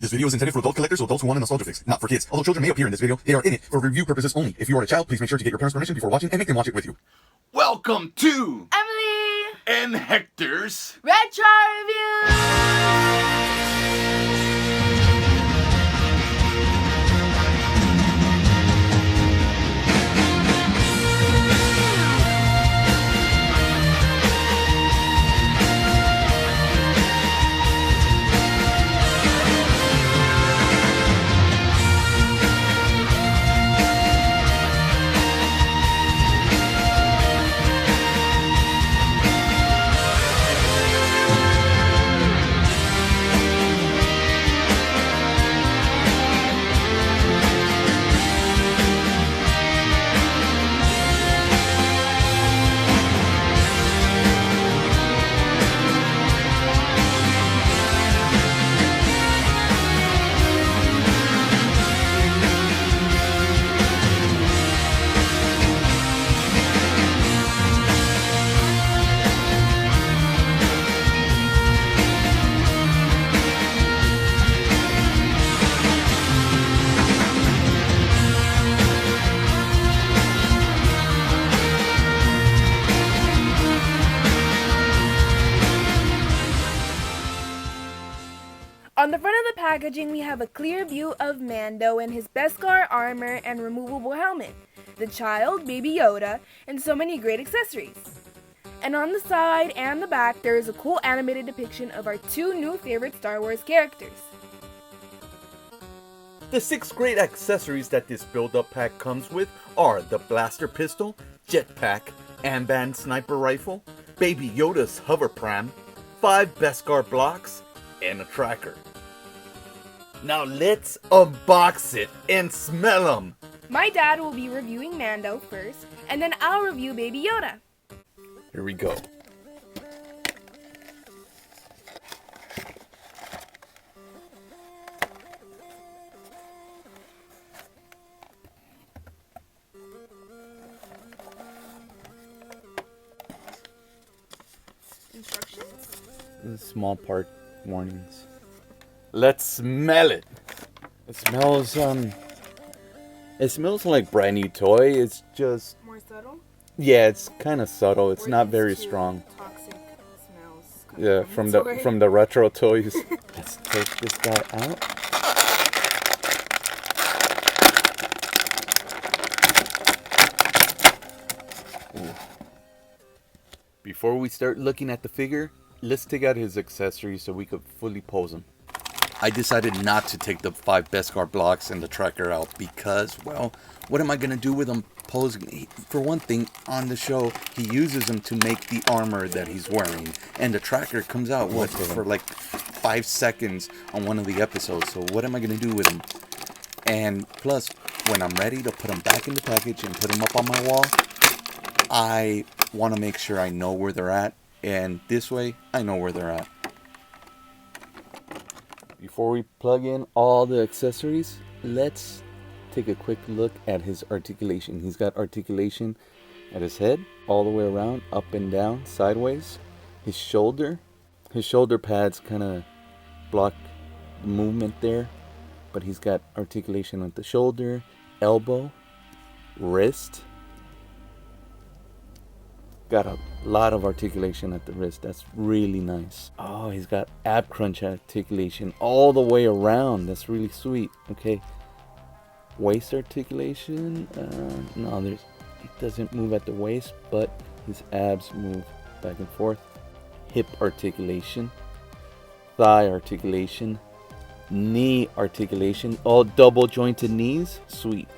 This video is intended for adult collectors or adults who want a nostalgia fix, not for kids. Although children may appear in this video, they are in it for review purposes only. If you are a child, please make sure to get your parents' permission before watching and make them watch it with you. Welcome to Emily and Hector's Retro Review. On the front of the packaging, we have a clear view of Mando in his Beskar armor and removable helmet, the child, Baby Yoda, and so many great accessories. And on the side and the back, there is a cool animated depiction of our two new favorite Star Wars characters. The 6 great accessories that this build-up pack comes with are the blaster pistol, jetpack, Amban sniper rifle, Baby Yoda's hover pram, 5 Beskar blocks, and a tracker. Now let's unbox it and smell them. My dad will be reviewing Mando first, and then I'll review Baby Yoda. Here we go. Instructions? Small part warnings. Let's smell it. It smells like brand new toy. It's just, More subtle? yeah, it's kind of subtle. It's We're not used very to strong. Toxic smells. Yeah, from the retro toys. Let's take this guy out. Ooh. Before we start looking at the figure, let's take out his accessories so we could fully pose him. I decided not to take the 5 Beskar blocks and the tracker out because, well, what am I going to do with them posing? For one thing, on the show, he uses them to make the armor that he's wearing. And the tracker comes out, for like 5 seconds on one of the episodes. So what am I going to do with them? And plus, when I'm ready to put them back in the package and put them up on my wall, I want to make sure I know where they're at. And this way, I know where they're at. Before we plug in all the accessories, let's take a quick look at his articulation. He's got articulation at his head, all the way around, up and down, sideways. His shoulder pads kind of block the movement there, but he's got articulation at the shoulder, elbow, wrist. Got a lot of articulation at the wrist. That's really nice. Oh, he's got ab crunch articulation all the way around. That's really sweet. Okay. Waist articulation. No, it doesn't move at the waist, but his abs move back and forth. Hip articulation. Thigh articulation. Knee articulation. All double jointed knees. Sweet.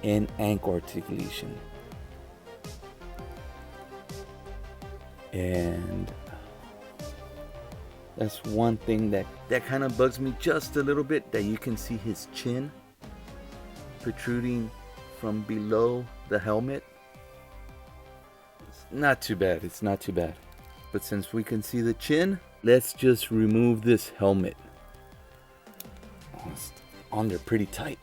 And ankle articulation. And that's one thing that kind of bugs me just a little bit, that you can see his chin protruding from below the helmet. It's not too bad. It's not too bad. But since we can see the chin, let's just remove this helmet. Oh, it's on there pretty tight.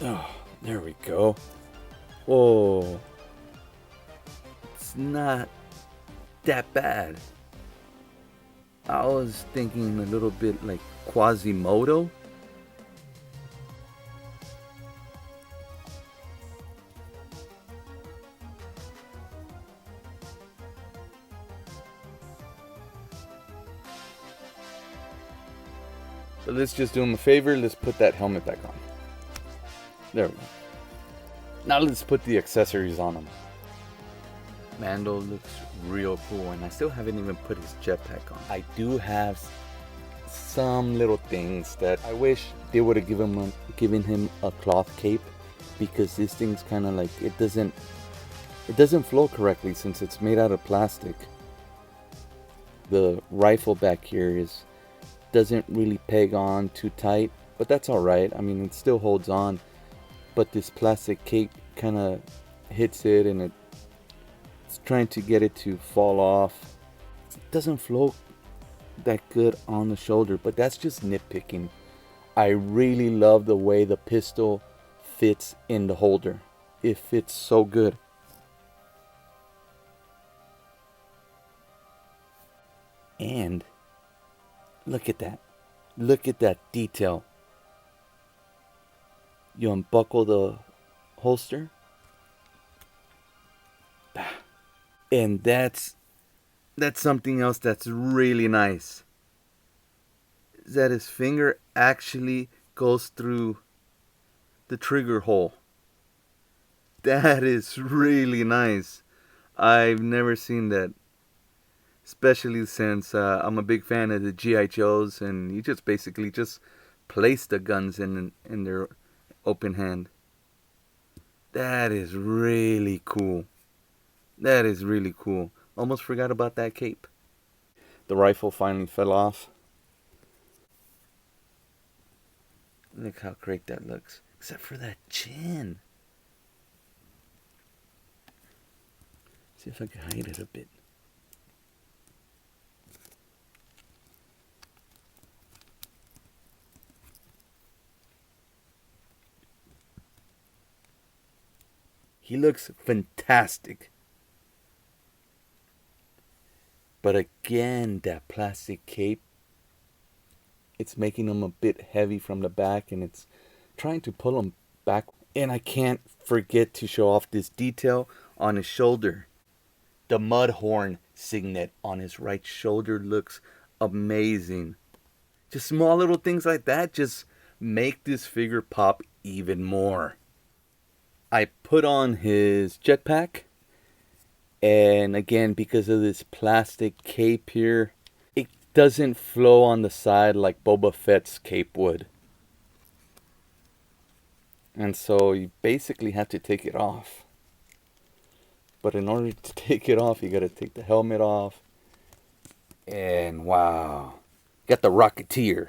Oh, there we go. Whoa. It's not that bad. I was thinking a little bit like Quasimodo. So let's just do him a favor. Let's put that helmet back on. There we go. Now let's put the accessories on him. Mando looks real cool, and I still haven't even put his jetpack on. I do have some little things that I wish they would have given him a cloth cape, because this thing's kind of like it doesn't flow correctly since it's made out of plastic. The rifle back here doesn't really peg on too tight, but that's all right. I mean, it still holds on, but this plastic cape kind of hits it, and it's trying to get it to fall off. It doesn't flow that good on the shoulder, but that's just nitpicking. I really love the way the pistol fits in the holder. It fits so good. And look at that. Look at that detail. You unbuckle the holster. And that's something else that's really nice. Is that his finger actually goes through the trigger hole. That is really nice. I've never seen that. Especially since I'm a big fan of the G.I. Joes, and you just basically just place the guns in their open hand. That is really cool. That is really cool. Almost forgot about that cape. The rifle finally fell off. Look how great that looks. Except for that chin. See if I can hide it a bit. He looks fantastic. But again, that plastic cape, it's making him a bit heavy from the back, and it's trying to pull him back. And I can't forget to show off this detail on his shoulder. The Mudhorn signet on his right shoulder looks amazing. Just small little things like that just make this figure pop even more. I put on his jetpack, and again, because of this plastic cape here, it doesn't flow on the side like Boba Fett's cape would. And so you basically have to take it off. But in order to take it off, you gotta take the helmet off. And wow, got the Rocketeer.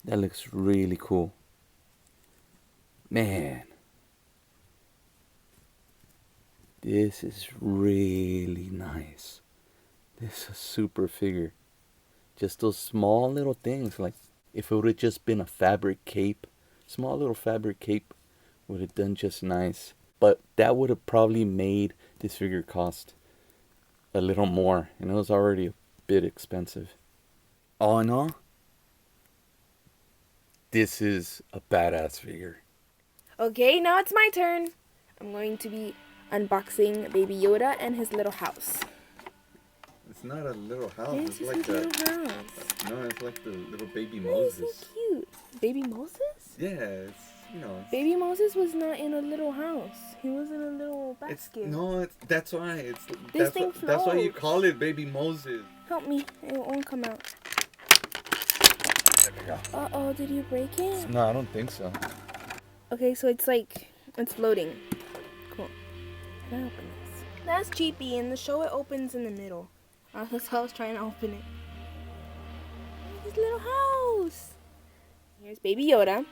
That looks really cool. Man, this is really nice. This is a super figure. Just those small little things, like if it would have just been a fabric cape, small little fabric cape would have done just nice. But that would have probably made this figure cost a little more, and it was already a bit expensive. All in all, this is a badass figure. Okay, now it's my turn. I'm going to be unboxing Baby Yoda and his little house. It's not a little house. Yes, It's it's like his little house. No, it's like the little baby Oh, he's Moses. so cute. Baby Moses? Yeah, it's Baby Moses was not in a little house. He was in a little basket. That's why that's why you floats. call it baby Moses. Help me. It won't come out. Uh-oh, did you break it? No, I don't think so. Okay, so it's floating. Cool. How do I open this? That's cheapy. In the show, it opens in the middle. That's how I was trying to open it. His little house. Here's Baby Yoda.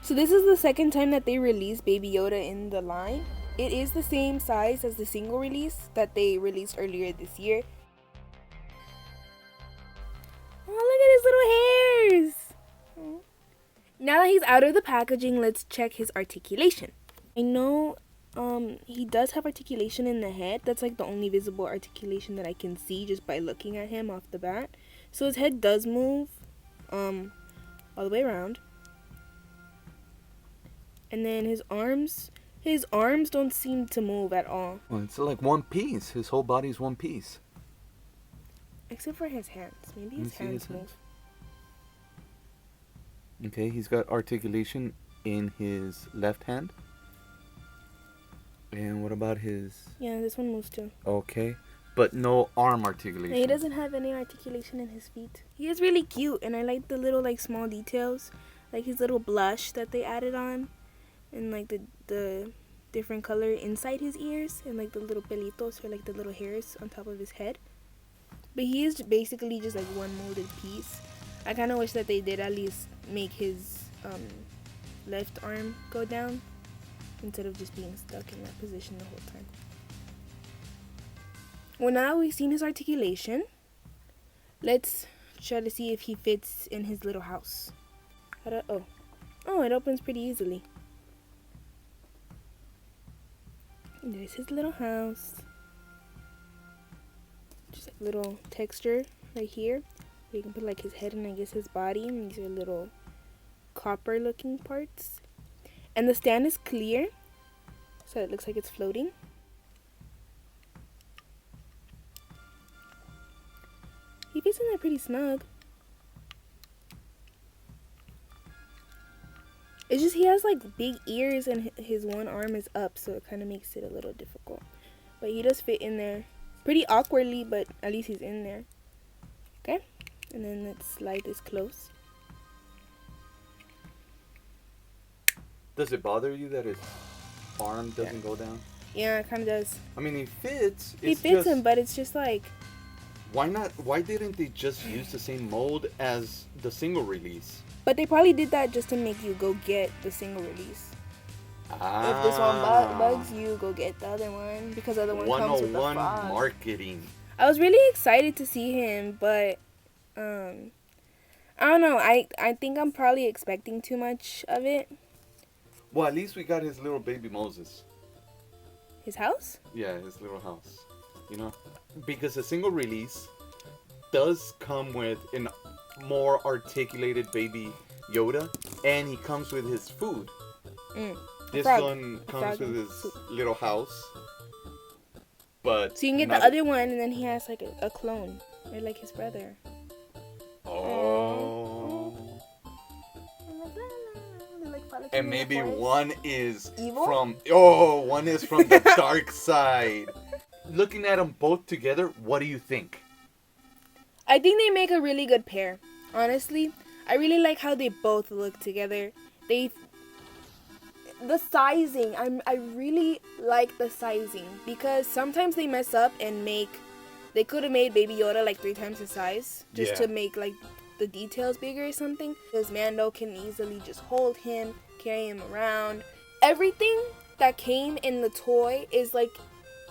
So this is the second time that they released Baby Yoda in the line. It is the same size as the single release that they released earlier this year. Oh, look at his little hairs. Now that he's out of the packaging, let's check his articulation. I know He does have articulation in the head. That's like the only visible articulation that I can see just by looking at him off the bat. So his head does move, all the way around. And then his arms don't seem to move at all. Well, it's like one piece. His whole body's one piece. Except for his hands. Maybe his hands move. Okay, he's got articulation in his left hand. And what about his... Yeah, this one moves too. Okay, but no arm articulation. And he doesn't have any articulation in his feet. He is really cute, and I like the little like small details, like his little blush that they added on, and like the different color inside his ears, and like the little pelitos or like the little hairs on top of his head. But he is basically just like one molded piece. I kind of wish that they did at least make his left arm go down instead of just being stuck in that position the whole time. Well, now we've seen his articulation. Let's try to see if he fits in his little house. Oh, it opens pretty easily. There's his little house. Just like little texture right here. You can put like his head and I guess his body. And these are little copper looking parts. And the stand is clear, so it looks like it's floating. He fits in there pretty snug. It's just he has like big ears and his one arm is up, so it kind of makes it a little difficult. But he does fit in there pretty awkwardly, but at least he's in there. Okay, and then let's slide this close. Does it bother you that his arm doesn't go down? Yeah, it kind of does. I mean, he fits. He fits him, but it's just like... Why not? Why didn't they just use the same mold as the single release? But they probably did that just to make you go get the single release. If this one bugs you, go get the other one. Because the other one comes with the 101 frog. marketing. I was really excited to see him, but... I don't know. I think I'm probably expecting too much of it. Well, at least we got his little baby Moses. His house? Yeah, his little house. You know? Because a single release does come with a more articulated baby Yoda. And he comes with his food. This one comes with his little house. But so you can get the other one and then he has like a clone. Or like his brother. Oh. And maybe one is from the dark side. Looking at them both together, what do you think? I think they make a really good pair. Honestly, I really like how they both look together. The sizing, I really like the sizing because sometimes they mess up and they could have made Baby Yoda like 3 times his size just to make like the details bigger or something. Because Mando can easily just hold him, carry him around. Everything that came in the toy is like,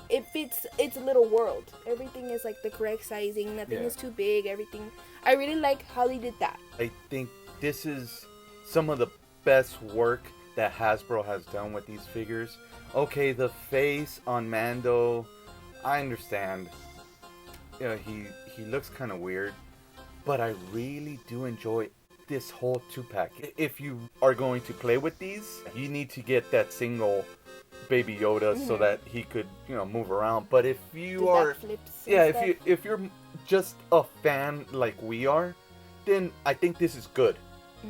it fits its little world. Everything is like the correct sizing. Nothing is too big. Everything. I really like how they did that. I think this is some of the best work that Hasbro has done with these figures. Okay, the face on Mando, I understand. You know, he looks kind of weird, but I really do enjoy this whole 2-pack. If you are going to play with these, you need to get that single Baby Yoda so that he could, move around. But if you if you're just a fan like we are, then I think this is good.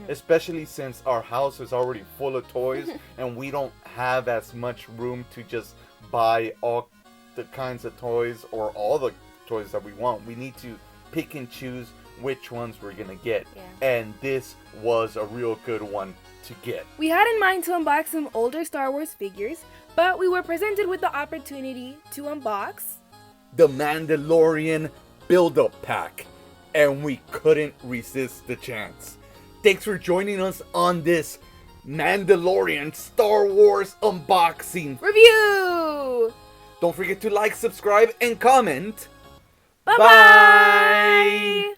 Especially since our house is already full of toys and we don't have as much room to just buy all the kinds of toys or all the toys that we want. We need to pick and choose which ones we're gonna get, and this was a real good one to get. We had in mind to unbox some older Star Wars figures, but we were presented with the opportunity to unbox the Mandalorian build-up pack, and we couldn't resist the chance. Thanks for joining us on this Mandalorian Star Wars unboxing review. Don't forget to like, subscribe, and comment. Bye-bye.